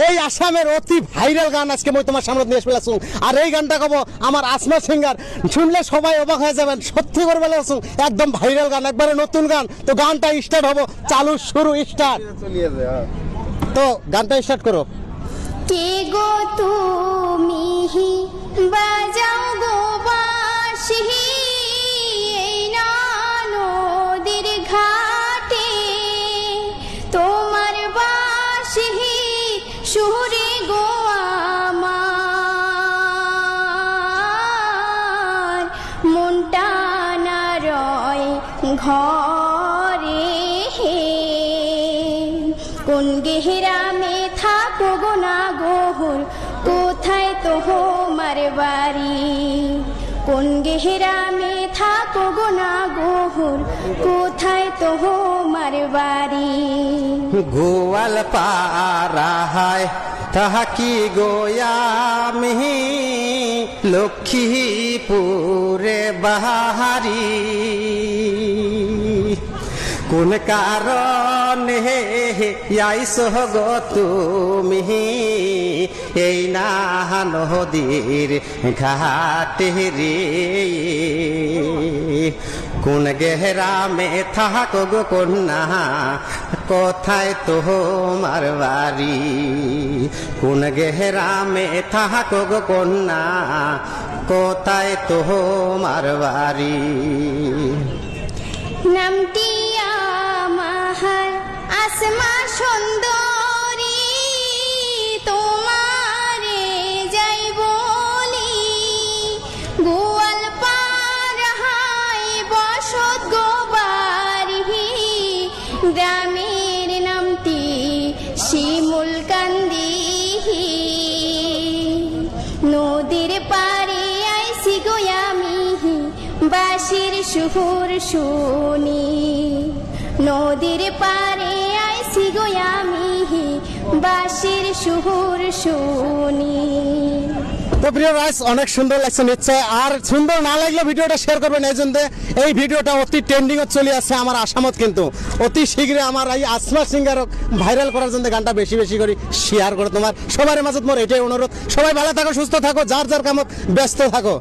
এই আসামের অতি ভাইরাল গান আজকে মই তোমার সামনে নিয়ে এসে আর এই গানটা কব আমার আসমা সিঙ্গার শুনলে সবাই অবাক হয়ে যাবেন সত্যি করে বলে একদম ভাইরাল গান একবারে নতুন গান তো গানটা স্টার্ট হবো চালু শুরু স্টার্ট তো গানটা স্টার্ট করো কে গো তুমি বাজাও গো বাঁশি এই না নদীর ঘাটে তোমার বাঁশি সুরে গো আমার মনটা না রয় ঘরে কোন গেহরামে থাকো গো না গোহর কোথায় তোমার বাড়ি কোন গেহরামে থাকো গো না গোহর কোথায় তোমার বাড়ি গোয়াল পাড়ায় তাহাকি গোয়ামি লক্ষ্মীপুরে বাহারি কোন কারণে আইসো গো তুমি এই না নদীর ঘাটে রে কোন গেহরামে থাকো গো কন্যা কোথায় তোমার বাড়ি কোন গেহরামে থাকো গো কন্যা কোথায় তোমার বাড়ি নামটি আমার আসমা সুন্দরী তোমারে যাই বলি গোয়াল পাড়ায় বসত গো বাড়ি গ্রামের নামটি শিমুল কান্দি নদীর পাড়ে আইসি গো আমি বাঁশির সুর শুনি নদীর পাড়ে আইসি গো আমি বাঁশির সুর শুনি তো প্রিয় গাইস অনেক সুন্দর লাগছে নিশ্চয় আর সুন্দর না লাগলে ভিডিওটা শেয়ার করবেন এই জন্য এই ভিডিওটা অতি ট্রেন্ডিং এ চলে আসছে আমার আসামত কিন্তু অতি শীঘ্রই আমার এই আসমা সিঙ্গারক ভাইরাল করার জন্য গানটা বেশি বেশি করে শেয়ার করো তোমার সবার মাঝে মোর এটাই অনুরোধ সবাই ভালো থাকো সুস্থ থাকো যার যার কামত ব্যস্ত থাকো।